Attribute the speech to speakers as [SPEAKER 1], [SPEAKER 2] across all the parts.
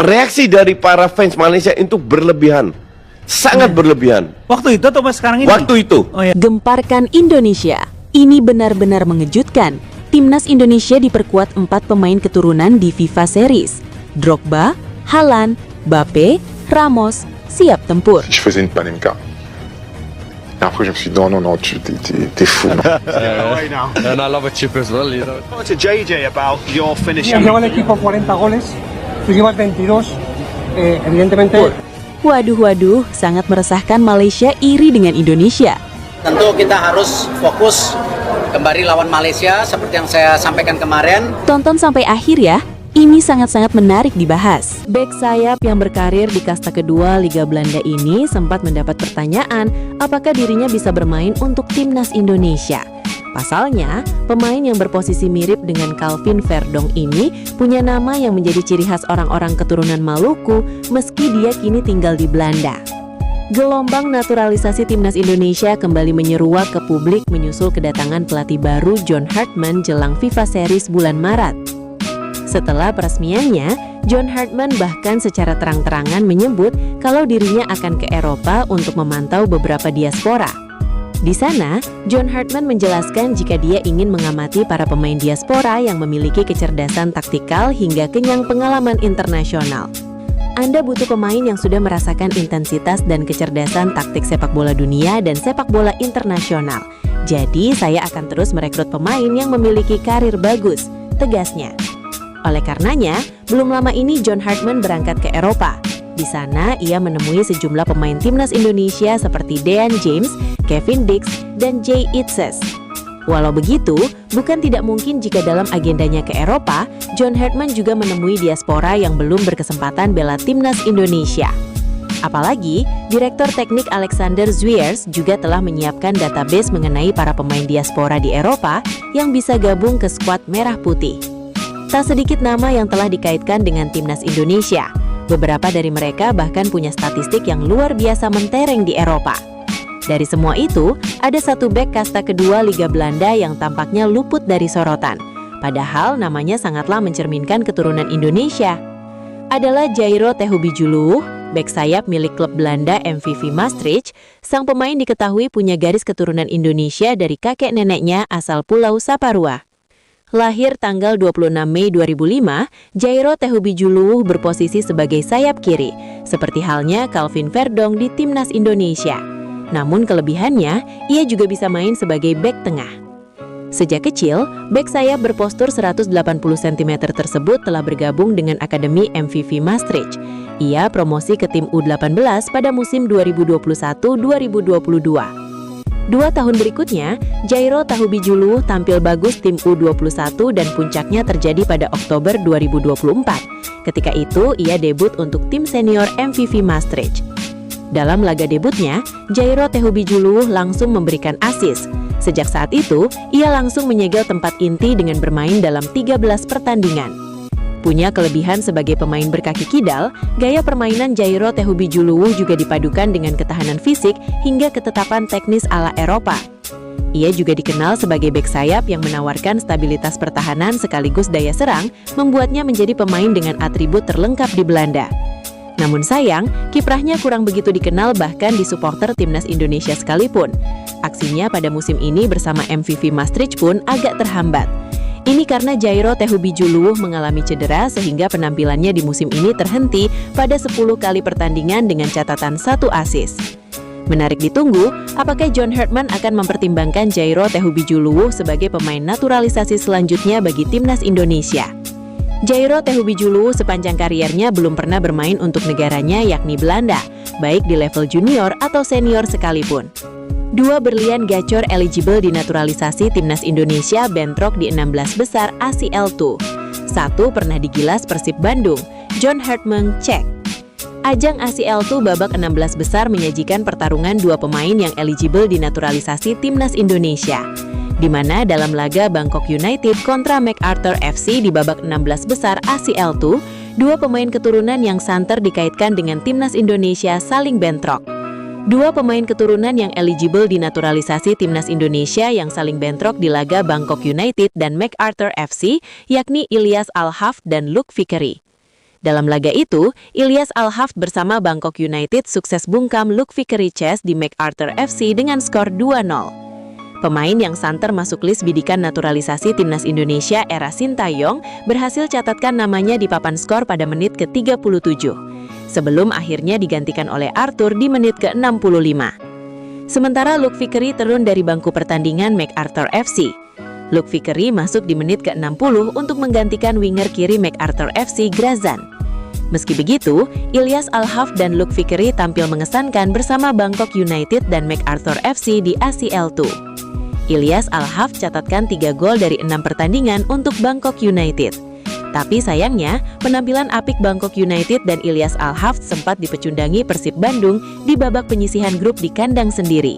[SPEAKER 1] reaksi dari para fans Malaysia itu berlebihan. Sangat berlebihan.
[SPEAKER 2] Waktu itu atau pas sekarang ini?
[SPEAKER 1] Waktu itu.
[SPEAKER 2] Oh ya.
[SPEAKER 3] Gemparkan Indonesia. Ini benar-benar mengejutkan. Timnas Indonesia diperkuat 4 pemain keturunan di FIFA Series. Drogba, Haaland, Mbappé, Ramos, siap tempur.
[SPEAKER 4] Je faisais une Panenka. Et après, je me suis dit, non, t'es fou.
[SPEAKER 5] And I love a chip as well, you know.
[SPEAKER 6] Talk to JJ about your finishing.
[SPEAKER 7] Lleva el equipo 40 goles, tú llevas 22, evidentemente...
[SPEAKER 3] Waduh, sangat meresahkan Malaysia iri dengan Indonesia.
[SPEAKER 8] Tentu kita harus fokus kembali lawan Malaysia seperti yang saya sampaikan kemarin.
[SPEAKER 3] Tonton sampai akhir ya, ini sangat-sangat menarik dibahas. Bek sayap yang berkarir di kasta kedua Liga Belanda ini sempat mendapat pertanyaan apakah dirinya bisa bermain untuk timnas Indonesia. Pasalnya, pemain yang berposisi mirip dengan Calvin Verdong ini punya nama yang menjadi ciri khas orang-orang keturunan Maluku meski dia kini tinggal di Belanda. Gelombang naturalisasi timnas Indonesia kembali menyeruak ke publik menyusul kedatangan pelatih baru John Hartman jelang FIFA Series bulan Maret. Setelah peresmiannya, John Hartman bahkan secara terang-terangan menyebut kalau dirinya akan ke Eropa untuk memantau beberapa diaspora. Di sana, John Hartman menjelaskan jika dia ingin mengamati para pemain diaspora yang memiliki kecerdasan taktikal hingga kenyang pengalaman internasional. Anda butuh pemain yang sudah merasakan intensitas dan kecerdasan taktik sepak bola dunia dan sepak bola internasional. Jadi, saya akan terus merekrut pemain yang memiliki karir bagus, tegasnya. Oleh karenanya, belum lama ini John Hartman berangkat ke Eropa. Di sana, ia menemui sejumlah pemain timnas Indonesia seperti Dean James, Kevin Dix, dan Jay Itzes. Walau begitu, bukan tidak mungkin jika dalam agendanya ke Eropa, John Hartman juga menemui diaspora yang belum berkesempatan bela timnas Indonesia. Apalagi, Direktur Teknik Alexander Zwiers juga telah menyiapkan database mengenai para pemain diaspora di Eropa yang bisa gabung ke skuad Merah Putih. Tak sedikit nama yang telah dikaitkan dengan timnas Indonesia. Beberapa dari mereka bahkan punya statistik yang luar biasa mentereng di Eropa. Dari semua itu, ada satu bek kasta kedua Liga Belanda yang tampaknya luput dari sorotan. Padahal namanya sangatlah mencerminkan keturunan Indonesia. Adalah Jairo Tehubijuluh, bek sayap milik klub Belanda MVV Maastricht. Sang pemain diketahui punya garis keturunan Indonesia dari kakek neneknya asal Pulau Saparua. Lahir tanggal 26 Mei 2005, Jairo Tehubijuluh berposisi sebagai sayap kiri, seperti halnya Calvin Verdong di timnas Indonesia. Namun kelebihannya, ia juga bisa main sebagai bek tengah. Sejak kecil, bek sayap berpostur 180 cm tersebut telah bergabung dengan Akademi MVV Maastricht. Ia promosi ke tim U18 pada musim 2021-2022. 2 tahun berikutnya, Jairo Tehubijuluh tampil bagus tim U21 dan puncaknya terjadi pada Oktober 2024. Ketika itu, ia debut untuk tim senior MVV Maastricht. Dalam laga debutnya, Jairo Tehubijuluh langsung memberikan assist. Sejak saat itu, ia langsung menyegel tempat inti dengan bermain dalam 13 pertandingan. Punya kelebihan sebagai pemain berkaki kidal, gaya permainan Jairo Tehubijuluh juga dipadukan dengan ketahanan fisik hingga ketetapan teknis ala Eropa. Ia juga dikenal sebagai bek sayap yang menawarkan stabilitas pertahanan sekaligus daya serang, membuatnya menjadi pemain dengan atribut terlengkap di Belanda. Namun sayang, kiprahnya kurang begitu dikenal bahkan di supporter timnas Indonesia sekalipun. Aksinya pada musim ini bersama MVV Maastricht pun agak terhambat. Ini karena Jairo Tehubijuluh mengalami cedera sehingga penampilannya di musim ini terhenti pada 10 kali pertandingan dengan catatan 1 assist. Menarik ditunggu, apakah John Hartman akan mempertimbangkan Jairo Tehubijuluh sebagai pemain naturalisasi selanjutnya bagi timnas Indonesia. Jairo Tehubijuluh sepanjang kariernya belum pernah bermain untuk negaranya yakni Belanda, baik di level junior atau senior sekalipun. 2 berlian gacor eligible dinaturalisasi timnas Indonesia bentrok di 16 besar ACL2. 1 pernah digilas Persib Bandung, John Hartman cek. Ajang ACL2 babak 16 besar menyajikan pertarungan 2 pemain yang eligible dinaturalisasi timnas Indonesia, di mana dalam laga Bangkok United kontra MacArthur FC di babak 16 besar ACL2, 2 pemain keturunan yang santer dikaitkan dengan timnas Indonesia saling bentrok. 2 pemain keturunan yang eligible dinaturalisasi timnas Indonesia yang saling bentrok di laga Bangkok United dan MacArthur FC, yakni Ilyas Al-Hafd dan Luke Vickery. Dalam laga itu, Ilyas Al-Hafd bersama Bangkok United sukses bungkam Luke Vickery Chess di MacArthur FC dengan skor 2-0. Pemain yang santer masuk list bidikan naturalisasi Timnas Indonesia era Sintayong berhasil catatkan namanya di papan skor pada menit ke-37, sebelum akhirnya digantikan oleh Arthur di menit ke-65. Sementara Luke Vickery turun dari bangku pertandingan MacArthur FC. Luke Vickery masuk di menit ke-60 untuk menggantikan winger kiri MacArthur FC Grazan. Meski begitu, Ilyas Al-Hafd dan Luke Vickery tampil mengesankan bersama Bangkok United dan MacArthur FC di ACL 2. Ilyas Al-Hafd catatkan 3 gol dari 6 pertandingan untuk Bangkok United. Tapi sayangnya, penampilan apik Bangkok United dan Ilyas Al-Hafd sempat dipecundangi Persib Bandung di babak penyisihan grup di kandang sendiri.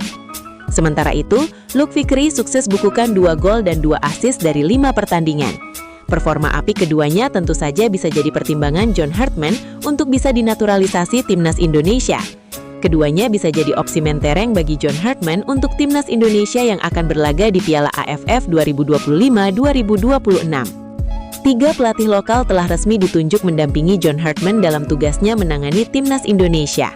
[SPEAKER 3] Sementara itu, Luke Vickery sukses bukukan 2 gol dan 2 assist dari 5 pertandingan. Performa apik keduanya tentu saja bisa jadi pertimbangan John Hartman untuk bisa dinaturalisasi Timnas Indonesia. Keduanya bisa jadi opsi mentereng bagi John Hartman untuk Timnas Indonesia yang akan berlaga di Piala AFF 2025-2026. 3 pelatih lokal telah resmi ditunjuk mendampingi John Hartman dalam tugasnya menangani Timnas Indonesia.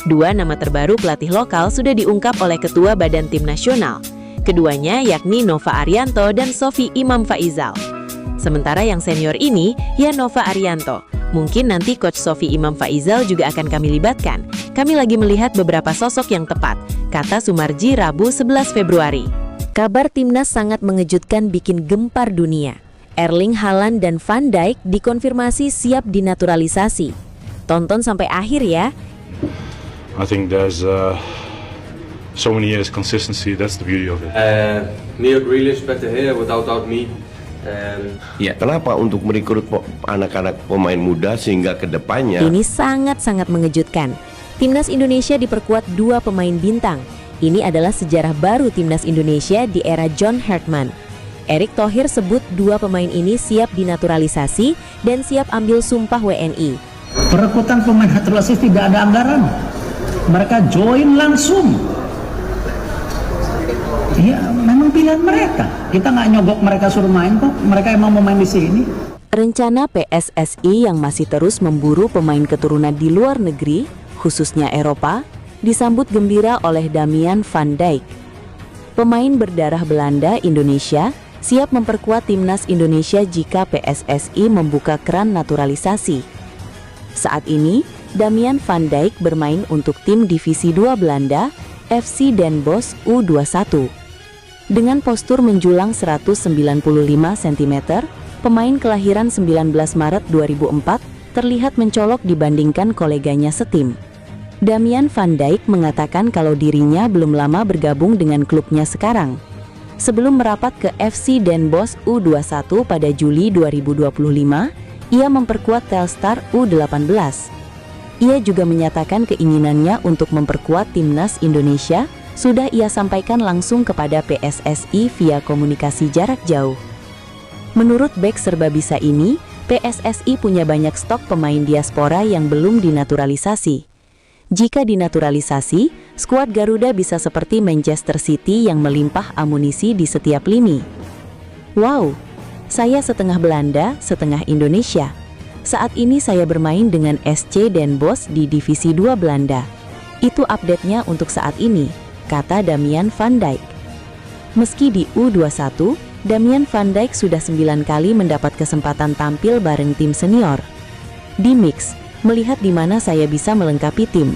[SPEAKER 3] 2 nama terbaru pelatih lokal sudah diungkap oleh Ketua Badan Tim Nasional. Keduanya yakni Nova Arianto dan Sofi Imam Faizal. Sementara yang senior ini, ya Nova Arianto. Mungkin nanti Coach Sofi Imam Faizal juga akan kami libatkan. Kami lagi melihat beberapa sosok yang tepat, kata Sumarji Rabu 11 Februari. Kabar Timnas sangat mengejutkan bikin gempar dunia. Erling Haaland dan Van Dijk dikonfirmasi siap dinaturalisasi. Tonton sampai akhir ya.
[SPEAKER 2] I think there's so many years consistency. That's the beauty of it.
[SPEAKER 5] Meer Grealish better here without me.
[SPEAKER 1] Kenapa untuk merekrut anak-anak pemain muda sehingga kedepannya
[SPEAKER 3] Ini sangat-sangat mengejutkan. Timnas Indonesia diperkuat 2 pemain bintang. Ini adalah sejarah baru Timnas Indonesia di era John Hartman. Erick Thohir sebut 2 pemain ini siap dinaturalisasi dan siap ambil sumpah WNI.
[SPEAKER 9] Perekrutan pemain naturalisasi tidak ada anggaran. Mereka join langsung. Ya, memang pilihan mereka. Kita nggak nyogok mereka suruh main kok. Mereka emang mau main di sini.
[SPEAKER 3] Rencana PSSI yang masih terus memburu pemain keturunan di luar negeri, khususnya Eropa, disambut gembira oleh Damian Van Dijk. Pemain berdarah Belanda Indonesia siap memperkuat Timnas Indonesia jika PSSI membuka keran naturalisasi. Saat ini, Damian Van Dijk bermain untuk tim Divisi 2 Belanda, FC Den Bosch U21. Dengan postur menjulang 195 cm, pemain kelahiran 19 Maret 2004 terlihat mencolok dibandingkan koleganya setim. Damian Van Dijk mengatakan kalau dirinya belum lama bergabung dengan klubnya sekarang. Sebelum merapat ke FC Den Bosch U21 pada Juli 2025, ia memperkuat Telstar U18. Ia juga menyatakan keinginannya untuk memperkuat Timnas Indonesia sudah ia sampaikan langsung kepada PSSI via komunikasi jarak jauh. Menurut bek serba bisa ini, PSSI punya banyak stok pemain diaspora yang belum dinaturalisasi. Jika dinaturalisasi, skuad Garuda bisa seperti Manchester City yang melimpah amunisi di setiap lini. Wow, saya setengah Belanda, setengah Indonesia. Saat ini saya bermain dengan SC Den Bosch di Divisi 2 Belanda. Itu update-nya untuk saat ini, kata Damian Van Dijk. Meski di U21, Damian Van Dijk sudah 9 kali mendapat kesempatan tampil bareng tim senior. Di mix, melihat di mana saya bisa melengkapi tim.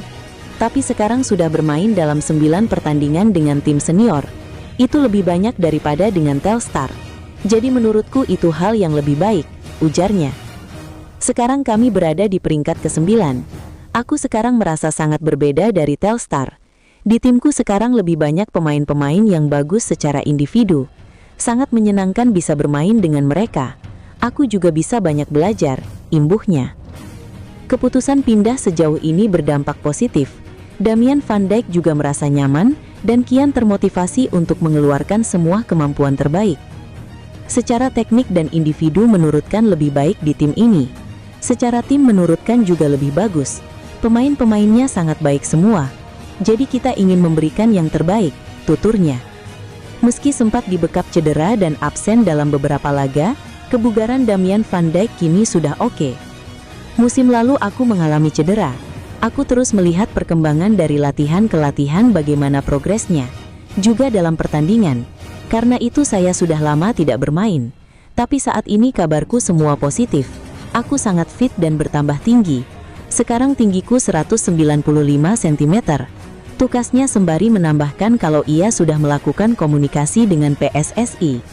[SPEAKER 3] Tapi sekarang sudah bermain dalam 9 pertandingan dengan tim senior. Itu lebih banyak daripada dengan Telstar. Jadi menurutku itu hal yang lebih baik, ujarnya. Sekarang kami berada di peringkat ke-9. Aku sekarang merasa sangat berbeda dari Telstar. Di timku sekarang lebih banyak pemain-pemain yang bagus secara individu. Sangat menyenangkan bisa bermain dengan mereka. Aku juga bisa banyak belajar, imbuhnya. Keputusan pindah sejauh ini berdampak positif. Damian Van Dijk juga merasa nyaman dan kian termotivasi untuk mengeluarkan semua kemampuan terbaik. Secara teknik dan individu menurutkan lebih baik di tim ini. Secara tim menurutkan juga lebih bagus. Pemain-pemainnya sangat baik semua. Jadi kita ingin memberikan yang terbaik, tuturnya. Meski sempat dibekap cedera dan absen dalam beberapa laga, kebugaran Damian Van Dijk kini sudah oke. Musim lalu aku mengalami cedera. Aku terus melihat perkembangan dari latihan ke latihan bagaimana progresnya, juga dalam pertandingan. Karena itu saya sudah lama tidak bermain. Tapi saat ini kabarku semua positif. Aku sangat fit dan bertambah tinggi. Sekarang tinggiku 195 cm. Tukasnya sembari menambahkan kalau ia sudah melakukan komunikasi dengan PSSI.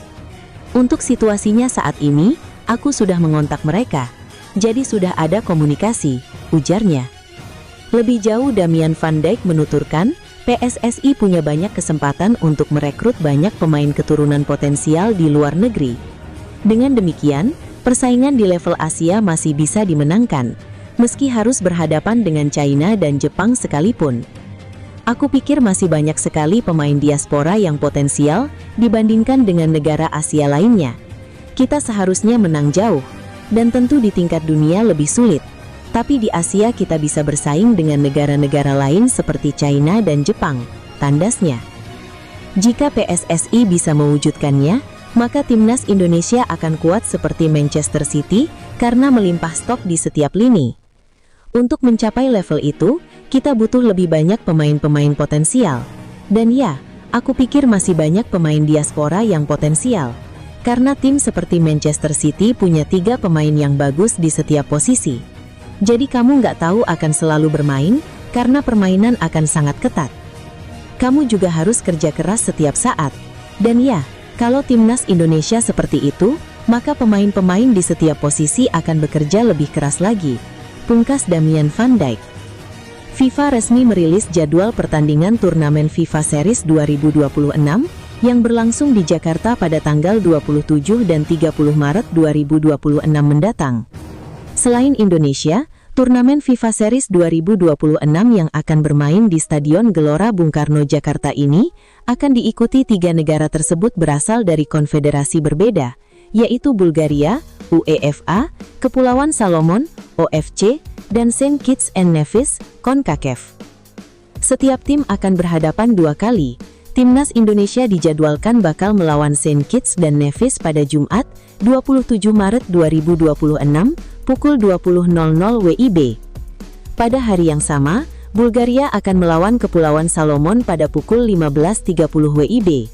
[SPEAKER 3] Untuk situasinya saat ini, aku sudah mengontak mereka. Jadi sudah ada komunikasi, ujarnya. Lebih jauh Damian van Dijk menuturkan, PSSI punya banyak kesempatan untuk merekrut banyak pemain keturunan potensial di luar negeri. Dengan demikian, persaingan di level Asia masih bisa dimenangkan, meski harus berhadapan dengan China dan Jepang sekalipun. Aku pikir masih banyak sekali pemain diaspora yang potensial dibandingkan dengan negara Asia lainnya. Kita seharusnya menang jauh. Dan tentu di tingkat dunia lebih sulit. Tapi di Asia kita bisa bersaing dengan negara-negara lain seperti China dan Jepang, tandasnya. Jika PSSI bisa mewujudkannya, maka timnas Indonesia akan kuat seperti Manchester City karena melimpah stok di setiap lini. Untuk mencapai level itu, kita butuh lebih banyak pemain-pemain potensial. Dan ya, aku pikir masih banyak pemain diaspora yang potensial. Karena tim seperti Manchester City punya 3 pemain yang bagus di setiap posisi. Jadi kamu nggak tahu akan selalu bermain, karena permainan akan sangat ketat. Kamu juga harus kerja keras setiap saat. Dan ya, kalau timnas Indonesia seperti itu, maka pemain-pemain di setiap posisi akan bekerja lebih keras lagi. Pungkas Damian van Dijk. FIFA resmi merilis jadwal pertandingan turnamen FIFA Series 2026, yang berlangsung di Jakarta pada tanggal 27 dan 30 Maret 2026 mendatang. Selain Indonesia, turnamen FIFA Series 2026 yang akan bermain di Stadion Gelora Bung Karno Jakarta ini akan diikuti 3 negara tersebut berasal dari konfederasi berbeda, yaitu Bulgaria, UEFA, Kepulauan Salomon, OFC, dan Saint Kitts and Nevis, CONCACAF. Setiap tim akan berhadapan 2 kali. Timnas Indonesia dijadwalkan bakal melawan Saint Kitts dan Nevis pada Jumat, 27 Maret 2026, pukul 20.00 WIB. Pada hari yang sama, Bulgaria akan melawan Kepulauan Salomon pada pukul 15.30 WIB.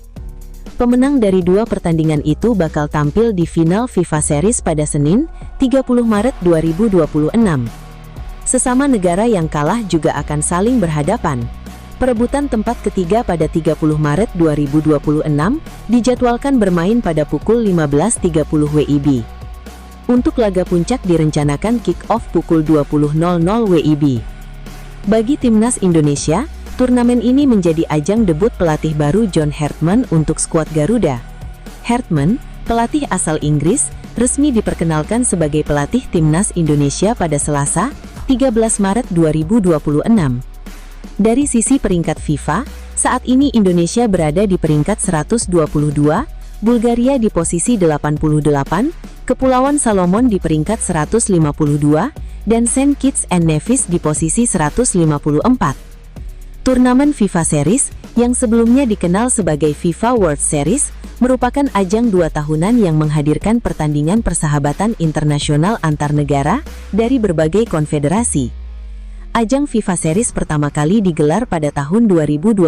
[SPEAKER 3] Pemenang dari 2 pertandingan itu bakal tampil di final FIFA Series pada Senin, 30 Maret 2026. Sesama negara yang kalah juga akan saling berhadapan. Perebutan tempat ketiga pada 30 Maret 2026 dijadwalkan bermain pada pukul 15.30 WIB. Untuk laga puncak direncanakan kick-off pukul 20.00 WIB. Bagi timnas Indonesia, turnamen ini menjadi ajang debut pelatih baru John Hartman untuk skuad Garuda. Hartman, pelatih asal Inggris, resmi diperkenalkan sebagai pelatih timnas Indonesia pada Selasa, 13 Maret 2026. Dari sisi peringkat FIFA, saat ini Indonesia berada di peringkat 122, Bulgaria di posisi 88, Kepulauan Salomon di peringkat 152, dan Saint Kitts and Nevis di posisi 154. Turnamen FIFA Series, yang sebelumnya dikenal sebagai FIFA World Series, merupakan ajang 2 tahunan yang menghadirkan pertandingan persahabatan internasional antar negara dari berbagai konfederasi. Ajang FIFA Series pertama kali digelar pada tahun 2024.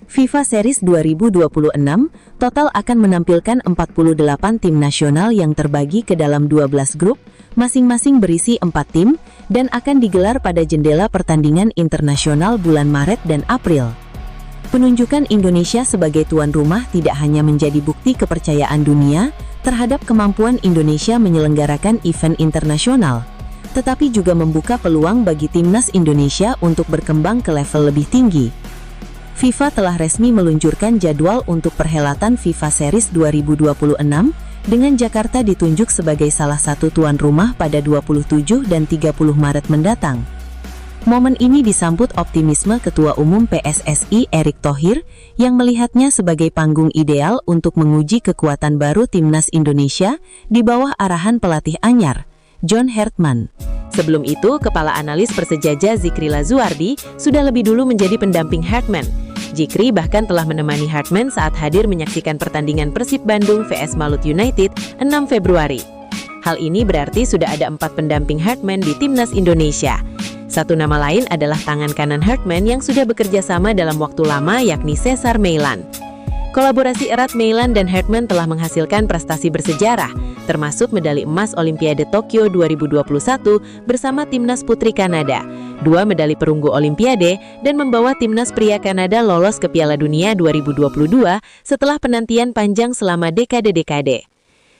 [SPEAKER 3] FIFA Series 2026 total akan menampilkan 48 tim nasional yang terbagi ke dalam 12 grup, masing-masing berisi 4 tim, dan akan digelar pada jendela pertandingan internasional bulan Maret dan April. Penunjukan Indonesia sebagai tuan rumah tidak hanya menjadi bukti kepercayaan dunia terhadap kemampuan Indonesia menyelenggarakan event internasional, tetapi juga membuka peluang bagi timnas Indonesia untuk berkembang ke level lebih tinggi. FIFA telah resmi meluncurkan jadwal untuk perhelatan FIFA Series 2026 dengan Jakarta ditunjuk sebagai salah satu tuan rumah pada 27 dan 30 Maret mendatang. Momen ini disambut optimisme Ketua Umum PSSI Erick Thohir yang melihatnya sebagai panggung ideal untuk menguji kekuatan baru timnas Indonesia di bawah arahan pelatih anyar, John Hartman. Sebelum itu, Kepala Analis Persejajah Zikri Lazuardi sudah lebih dulu menjadi pendamping Hartman. Zikri bahkan telah menemani Hartman saat hadir menyaksikan pertandingan Persib Bandung vs Malut United 6 Februari. Hal ini berarti sudah ada 4 pendamping Hartman di timnas Indonesia. Satu nama lain adalah tangan kanan Hartman yang sudah bekerja sama dalam waktu lama, yakni Cesar Meilan. Kolaborasi erat Meilan dan Hartman telah menghasilkan prestasi bersejarah, termasuk medali emas Olimpiade Tokyo 2021 bersama timnas putri Kanada, 2 medali perunggu Olimpiade, dan membawa timnas pria Kanada lolos ke Piala Dunia 2022 setelah penantian panjang selama dekade-dekade.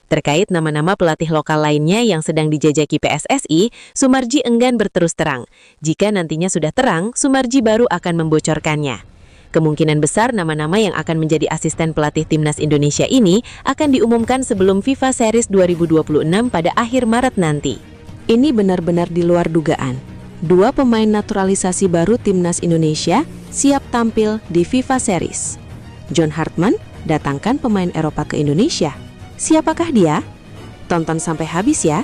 [SPEAKER 3] Terkait nama-nama pelatih lokal lainnya yang sedang dijajaki PSSI, Sumarji enggan berterus terang. Jika nantinya sudah terang, Sumarji baru akan membocorkannya. Kemungkinan besar nama-nama yang akan menjadi asisten pelatih timnas Indonesia ini akan diumumkan sebelum FIFA Series 2026 pada akhir Maret nanti. Ini benar-benar di luar dugaan. 2 pemain naturalisasi baru timnas Indonesia siap tampil di FIFA Series. John Hartman datangkan pemain Eropa ke Indonesia. Siapakah dia? Tonton sampai habis ya.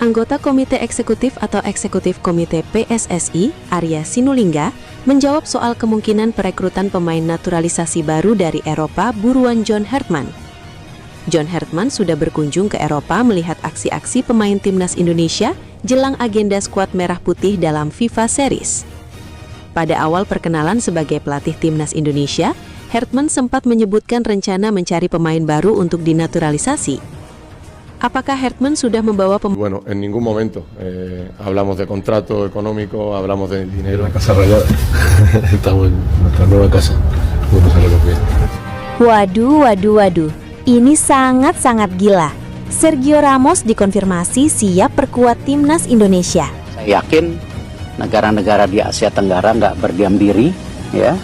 [SPEAKER 3] Anggota Komite Eksekutif atau Eksekutif Komite PSSI, Arya Sinulinga, menjawab soal kemungkinan perekrutan pemain naturalisasi baru dari Eropa buruan John Hartman. John Hartman sudah berkunjung ke Eropa melihat aksi-aksi pemain timnas Indonesia jelang agenda skuad merah putih dalam FIFA Series. Pada awal perkenalan sebagai pelatih timnas Indonesia, Hartman sempat menyebutkan rencana mencari pemain baru untuk dinaturalisasi. Apakah Hartman sudah membawa
[SPEAKER 1] Bueno, en ningún momento hablamos de contrato económico, hablamos de dinero.
[SPEAKER 2] La Casa Rayada. Estamos en nuestra nueva casa. Vamos a ver lo que es.
[SPEAKER 10] Waduh. Ini sangat-sangat gila. Sergio Ramos dikonfirmasi siap perkuat timnas Indonesia.
[SPEAKER 8] Saya yakin negara-negara di Asia Tenggara nggak berdiam diri, ya.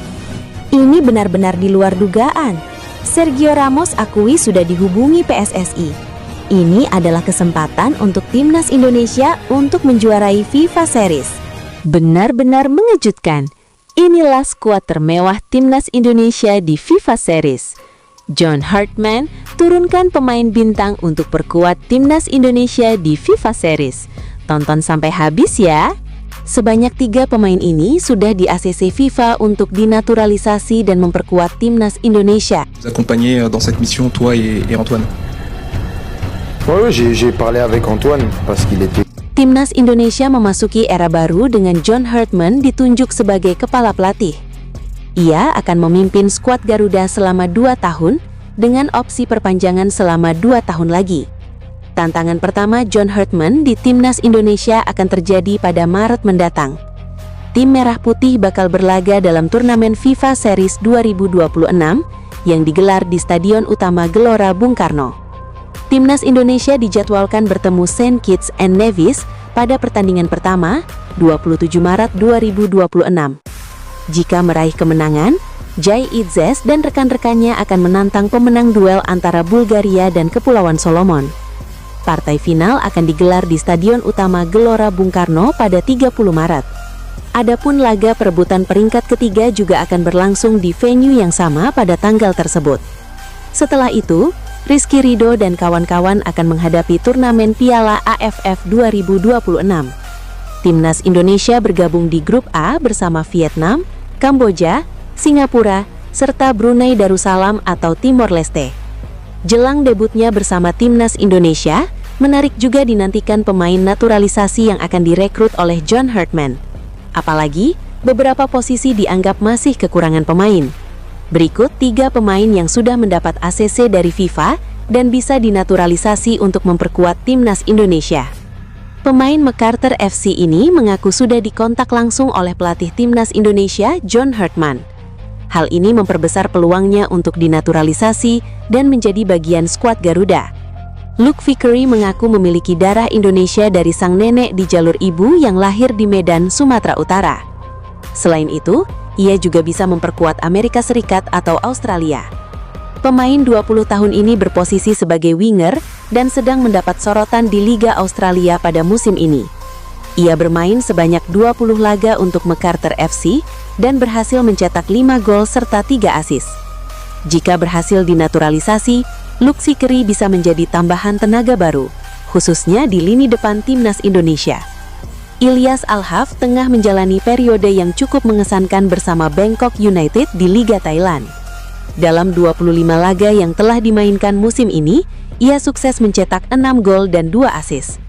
[SPEAKER 10] Ini benar-benar di luar dugaan. Sergio Ramos akui sudah dihubungi PSSI. Ini adalah kesempatan untuk timnas Indonesia untuk menjuarai FIFA Series. Benar-benar mengejutkan. Inilah skuad termewah timnas Indonesia di FIFA Series. John Hartman turunkan pemain bintang untuk perkuat timnas Indonesia di FIFA Series. Tonton sampai habis ya. Sebanyak 3 pemain ini sudah di ACC FIFA untuk dinaturalisasi dan memperkuat timnas Indonesia.
[SPEAKER 11] Vous accompagner dans cette mission, toi et Antoine.
[SPEAKER 4] Oui, j'ai parlé avec Antoine parce qu'il était...
[SPEAKER 3] Timnas Indonesia memasuki era baru dengan John Hartman ditunjuk sebagai kepala pelatih. Ia akan memimpin skuad Garuda selama 2 tahun dengan opsi perpanjangan selama 2 tahun lagi. Tantangan pertama John Hartman di timnas Indonesia akan terjadi pada Maret mendatang. Tim Merah Putih bakal berlaga dalam turnamen FIFA Series 2026 yang digelar di Stadion Utama Gelora Bung Karno. Timnas Indonesia dijadwalkan bertemu Saint Kitts and Nevis pada pertandingan pertama 27 Maret 2026. Jika meraih kemenangan, Jai Idzes dan rekan-rekannya akan menantang pemenang duel antara Bulgaria dan Kepulauan Solomon. Partai final akan digelar di Stadion Utama Gelora Bung Karno pada 30 Maret. Adapun laga perebutan peringkat ketiga juga akan berlangsung di venue yang sama pada tanggal tersebut. Setelah itu, Rizky Ridho dan kawan-kawan akan menghadapi turnamen Piala AFF 2026. Timnas Indonesia bergabung di grup A bersama Vietnam, Kamboja, Singapura, serta Brunei Darussalam atau Timor Leste. Jelang debutnya bersama Timnas Indonesia, menarik juga dinantikan pemain naturalisasi yang akan direkrut oleh John Hartman. Apalagi, beberapa posisi dianggap masih kekurangan pemain. Berikut 3 pemain yang sudah mendapat ACC dari FIFA dan bisa dinaturalisasi untuk memperkuat Timnas Indonesia. Pemain MacArthur FC ini mengaku sudah dikontak langsung oleh pelatih Timnas Indonesia, John Hartman. Hal ini memperbesar peluangnya untuk dinaturalisasi dan menjadi bagian skuad Garuda. Luke Vickery mengaku memiliki darah Indonesia dari sang nenek di jalur ibu yang lahir di Medan, Sumatera Utara. Selain itu, ia juga bisa memperkuat Amerika Serikat atau Australia. Pemain 20 tahun ini berposisi sebagai winger dan sedang mendapat sorotan di Liga Australia pada musim ini. Ia bermain sebanyak 20 laga untuk MacArthur FC dan berhasil mencetak 5 gol serta 3 assist. Jika berhasil dinaturalisasi, Luke Vickery bisa menjadi tambahan tenaga baru, khususnya di lini depan Timnas Indonesia. Ilyas Al-Haf tengah menjalani periode yang cukup mengesankan bersama Bangkok United di Liga Thailand. Dalam 25 laga yang telah dimainkan musim ini, ia sukses mencetak 6 gol dan 2 assist.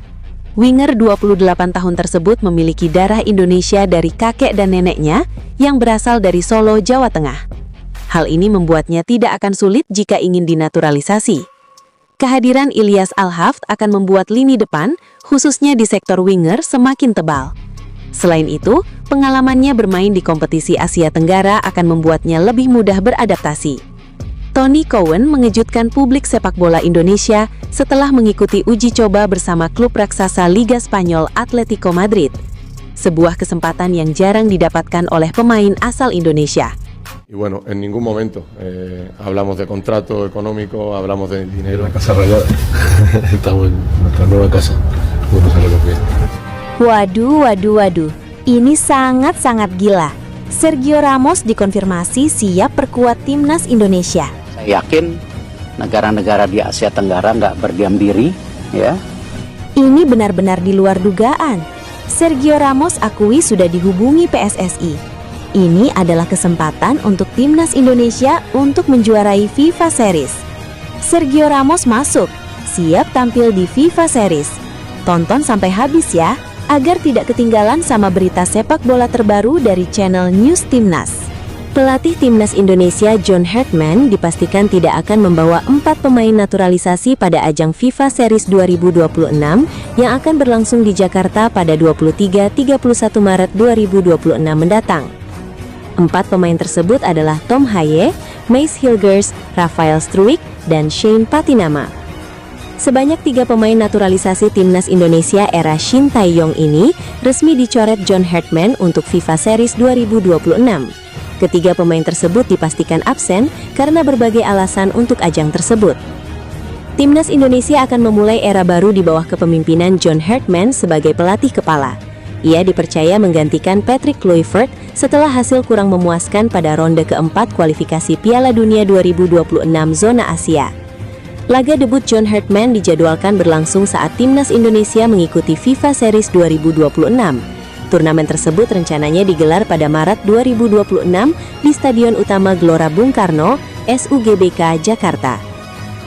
[SPEAKER 3] Winger 28 tahun tersebut memiliki darah Indonesia dari kakek dan neneknya yang berasal dari Solo, Jawa Tengah. Hal ini membuatnya tidak akan sulit jika ingin dinaturalisasi. Kehadiran Ilyas Al-Hafd akan membuat lini depan, khususnya di sektor winger, semakin tebal. Selain itu, pengalamannya bermain di kompetisi Asia Tenggara akan membuatnya lebih mudah beradaptasi. Tony Cowan mengejutkan publik sepak bola Indonesia setelah mengikuti uji coba bersama klub raksasa Liga Spanyol Atletico Madrid. Sebuah kesempatan yang jarang didapatkan oleh pemain asal Indonesia.
[SPEAKER 1] Y bueno, en ningún momento hablamos de contrato económico, hablamos de dinero.
[SPEAKER 2] La Casa Rayada. Estamos en nuestra nueva casa. Bueno, sabe lo que es.
[SPEAKER 10] Waduh. Ini sangat-sangat gila. Sergio Ramos dikonfirmasi siap perkuat timnas Indonesia.
[SPEAKER 8] Saya yakin negara-negara di Asia Tenggara nggak berdiam diri, ya.
[SPEAKER 10] Ini benar-benar di luar dugaan. Sergio Ramos akui sudah dihubungi PSSI. Ini adalah kesempatan untuk timnas Indonesia untuk menjuarai FIFA Series. Sergio Ramos masuk, siap tampil di FIFA Series. Tonton sampai habis ya, agar tidak ketinggalan sama berita sepak bola terbaru dari channel News Timnas. Pelatih timnas Indonesia John Hartman dipastikan tidak akan membawa 4 pemain naturalisasi pada ajang FIFA Series 2026 yang akan berlangsung di Jakarta pada 23-31 Maret 2026 mendatang. 4 pemain tersebut adalah Tom Haye, Mace Hilgers, Rafael Struijk, dan Shane Patinama. Sebanyak 3 pemain naturalisasi timnas Indonesia era Shin Tae-yong ini resmi dicoret John Hartman untuk FIFA Series 2026. Ketiga pemain tersebut dipastikan absen karena berbagai alasan untuk ajang tersebut. Timnas Indonesia akan memulai era baru di bawah kepemimpinan John Hartman sebagai pelatih kepala. Ia dipercaya menggantikan Patrick Kluivert setelah hasil kurang memuaskan pada ronde keempat kualifikasi Piala Dunia 2026 zona Asia. Laga debut John Hartman dijadwalkan berlangsung saat timnas Indonesia mengikuti FIFA Series 2026. Turnamen tersebut rencananya digelar pada Maret 2026 di Stadion Utama Gelora Bung Karno, SUGBK, Jakarta.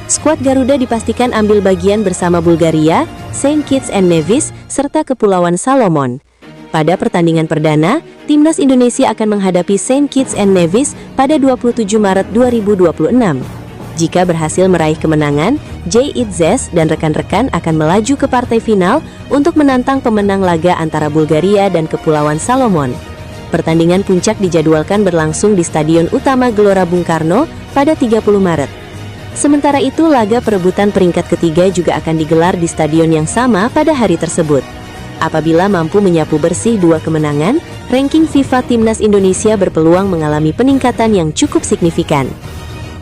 [SPEAKER 10] Skuad Garuda dipastikan ambil bagian bersama Bulgaria, Saint Kitts and Nevis, serta Kepulauan Salomon. Pada pertandingan perdana, timnas Indonesia akan menghadapi Saint Kitts and Nevis pada 27 Maret 2026. Jika berhasil meraih kemenangan, Jay Itzes dan rekan-rekan akan melaju ke partai final untuk menantang pemenang laga antara Bulgaria dan Kepulauan Salomon. Pertandingan puncak dijadwalkan berlangsung di Stadion Utama Gelora Bung Karno pada 30 Maret. Sementara itu, laga perebutan peringkat ketiga juga akan digelar di stadion yang sama pada hari tersebut. Apabila mampu menyapu bersih 2 kemenangan, ranking FIFA Timnas Indonesia berpeluang mengalami peningkatan yang cukup signifikan.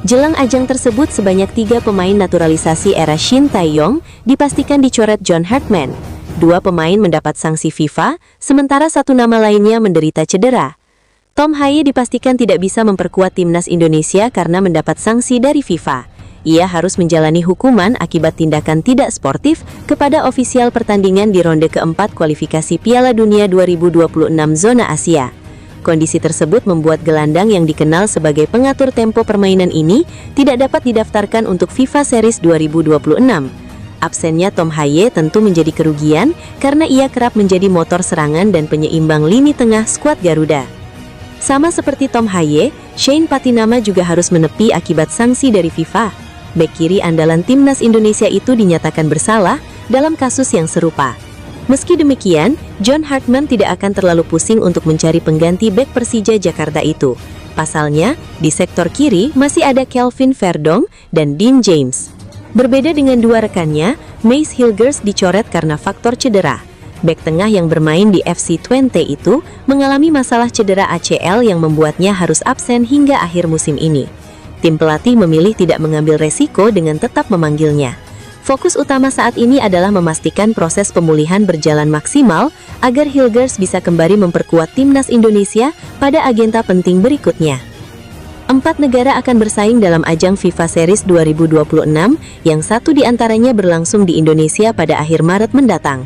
[SPEAKER 10] Jelang ajang tersebut, sebanyak 3 pemain naturalisasi era Shin Tae-yong dipastikan dicoret John Hartman. 2 pemain mendapat sanksi FIFA, sementara 1 nama lainnya menderita cedera. Tom Haye dipastikan tidak bisa memperkuat timnas Indonesia karena mendapat sanksi dari FIFA. Ia harus menjalani hukuman akibat tindakan tidak sportif kepada ofisial pertandingan di ronde keempat kualifikasi Piala Dunia 2026 zona Asia. Kondisi tersebut membuat gelandang yang dikenal sebagai pengatur tempo permainan ini tidak dapat didaftarkan untuk FIFA Series 2026. Absennya Tom Haye tentu menjadi kerugian karena ia kerap menjadi motor serangan dan penyeimbang lini tengah skuad Garuda. Sama seperti Tom Haye, Shane Patinama juga harus menepi akibat sanksi dari FIFA. Bek kiri andalan timnas Indonesia itu dinyatakan bersalah dalam kasus yang serupa. Meski demikian, John Hartman tidak akan terlalu pusing untuk mencari pengganti bek Persija Jakarta itu. Pasalnya, di sektor kiri masih ada Kelvin Verdong dan Dean James. Berbeda dengan 2 rekannya, Mace Hilgers dicoret karena faktor cedera. Bek tengah yang bermain di FC Twente itu mengalami masalah cedera ACL yang membuatnya harus absen hingga akhir musim ini. Tim pelatih memilih tidak mengambil resiko dengan tetap memanggilnya. Fokus utama saat ini adalah memastikan proses pemulihan berjalan maksimal agar Hilgers bisa kembali memperkuat timnas Indonesia pada agenda penting berikutnya. 4 negara akan bersaing dalam ajang FIFA Series 2026, yang 1 diantaranya berlangsung di Indonesia pada akhir Maret mendatang.